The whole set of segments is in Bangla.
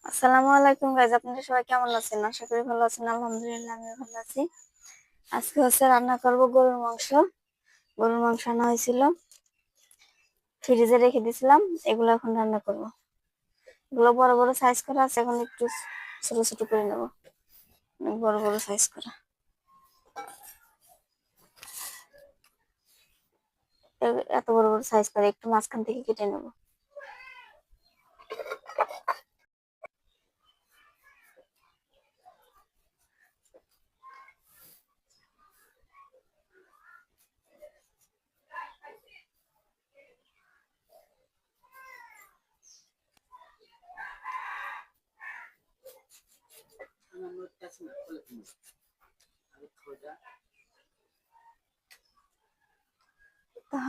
আসসালামু আলাইকুম গাইজ, আপনারা সবাই কেমন আছেন? আশা করি ভালো আছেন। আলহামদুলিল্লাহ আমিও ভালো আছি। আজকে রান্না করব গরুর মাংস। গরুর মাংস আনা হয়েছিল, ফ্রিজে রেখে দিয়েছিলাম। এগুলো এখন রান্না করব। এগুলো বড় বড় সাইজ করা আছে, এখন একটু ছোট ছোট করে নেব। বড় বড় সাইজ করা, এত বড় বড় সাইজ করে একটু মাঝখান থেকে কেটে নেব।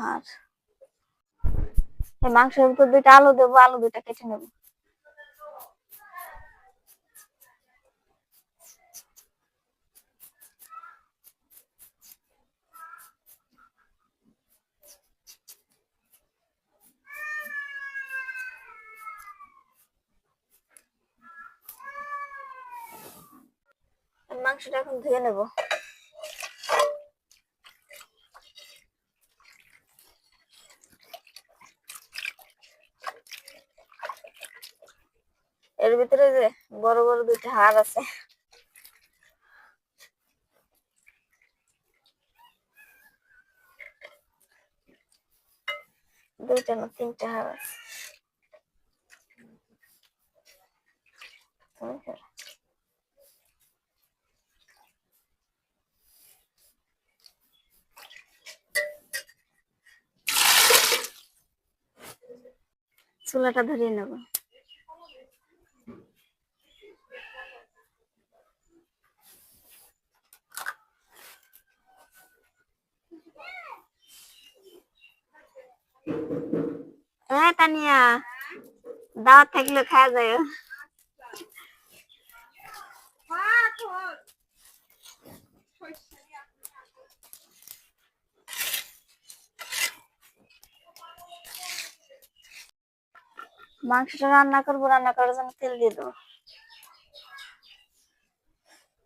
আর এই মাংসের উপর দুইটা আলু দেবো, আলু দুইটা কেটে নেব। মাংসটা এখন ধুয়ে নেব। এর ভিতরে যে বড় বড় দুইটা হাড় আছে, দুইটা না তিনটা হাড় আছে। চুলাটা ধরিয়ে নেব। হ্যাঁ তানিয়া, দাওয়াত থাকলে খাওয়া যায়। মাংসটা রান্না করবো, রান্না করার জন্য তেল দিয়ে দেবো।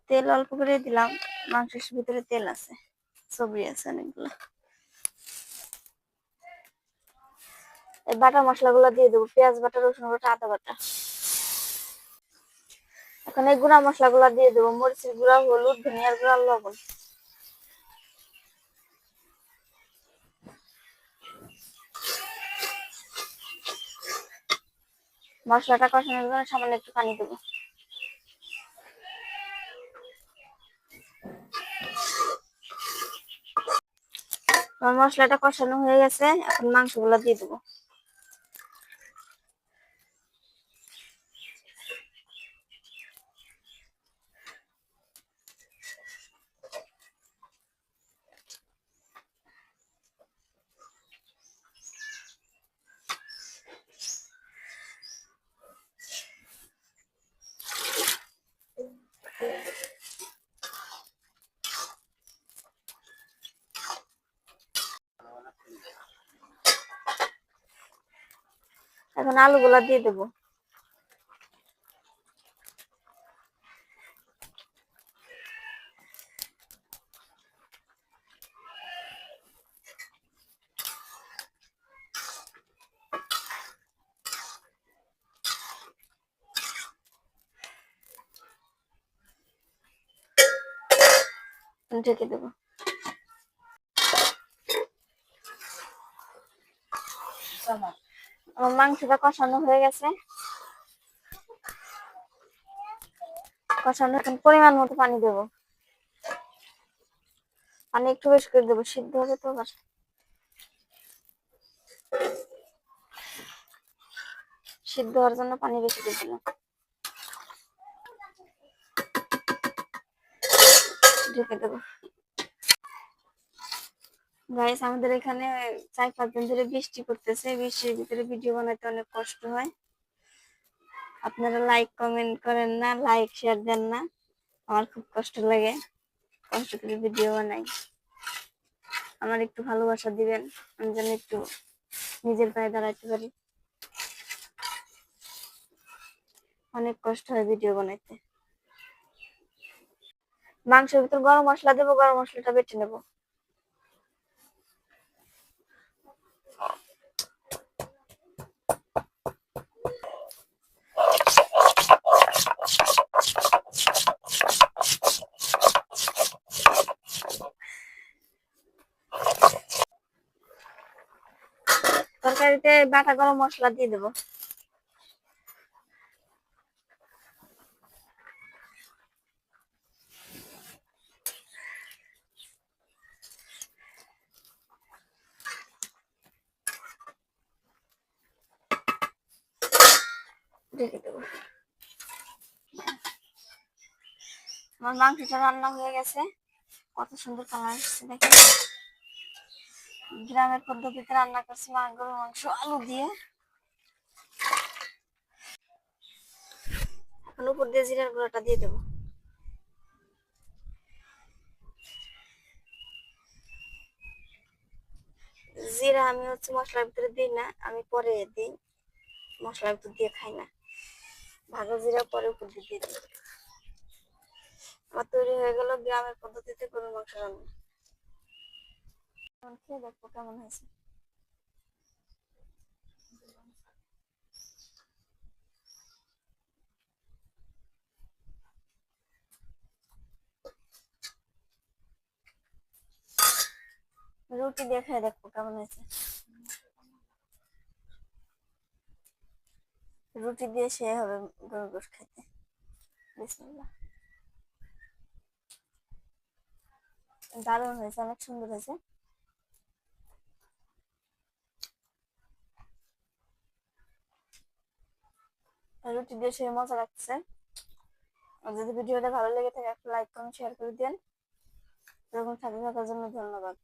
তেল অল্প করে দিলাম, মাংসের ভিতরে তেল আছে, সবরি আছে অনেকগুলো। এই বাটা মশলাগুলো দিয়ে দেবো, পেঁয়াজ বাটা, রসুন বাটা, আদা বাটা। এখন এই গুঁড়া মশলাগুলো দিয়ে দেবো, মরিচের গুঁড়া, হলুদ, ধনিয়ার গুঁড়া, লবণ। মশলাটা কষানোর জন্য সামান্য একটু পানি দেবো। মশলাটা কষানো হয়ে গেছে, এখন মাংসগুলো দিয়ে দেবো। এখন আলুগুলা দিয়ে দেবো। ঢেকে দেবো। আমার মাংসটা কষানো হয়ে গেছে। কষানো, এখন পরিমাণ মতো পানি দেবো। পানি একটু বেশি করে দেবো, সিদ্ধ হবে তো। আবার সিদ্ধ হওয়ার জন্য পানি বেশি দিয়ে দিলাম। ঢেকে দেবো। গাইস, আমাদের এখানে 4-5 দিন ধরে বৃষ্টি পড়তেছে। বৃষ্টির ভিতরে ভিডিও বানাতে অনেক কষ্ট হয়। আপনারা লাইক কমেন্ট করেন না, লাইক শেয়ার দেন না, আমার খুব কষ্ট লাগে। কষ্ট করে ভিডিও বানাই, আমার একটু ভালোবাসা দিবেন, আমি যেন একটু নিজের পায়ে দাঁড়াতে পারি। অনেক কষ্ট হয় ভিডিও বানাইতে। মাংসের ভিতর গরম মশলা দেবো, গরম মশলাটা বেটে নেবো। তরকারিতে বাটা গরম মশলা দিয়ে দেবো। ঢেকে দেবো। আমার মাংসটা রান্না হয়ে গেছে, কত সুন্দর কালার এসেছে দেখেন। গ্রামের পদ্ধতিতে রান্না করছি গরুর মাংস আলু দিয়ে। এখন উপর দিয়ে জিরার গুঁড়োটা দিয়ে দেবো। জিরা আমি মশলার ভিতরে দিই না, আমি পরে দিই, মশলার ভিতর দিয়ে খাই না। ভাজা জিরা পরে উপর দিয়ে দিই। আমার তৈরি হয়ে গেল গ্রামের পদ্ধতিতে গরুর মাংস রান্না। এখন খেয়ে দেখবো কেমন হয়েছে। রুটি দিয়ে খেয়ে দেখবো কেমন হয়েছে। রুটি দিয়ে সে হবে গরুর গোশ খেতে। বিসমিল্লাহ। দারুণ হয়েছে, অনেক সুন্দর হয়েছে। রুটি দিয়ে সে মজা লাগছে। আর যদি ভিডিওটা ভালো লেগে থাকে একটা লাইক কমেন্ট শেয়ার করে দেন। এরকম সাথে থাকার জন্য ধন্যবাদ।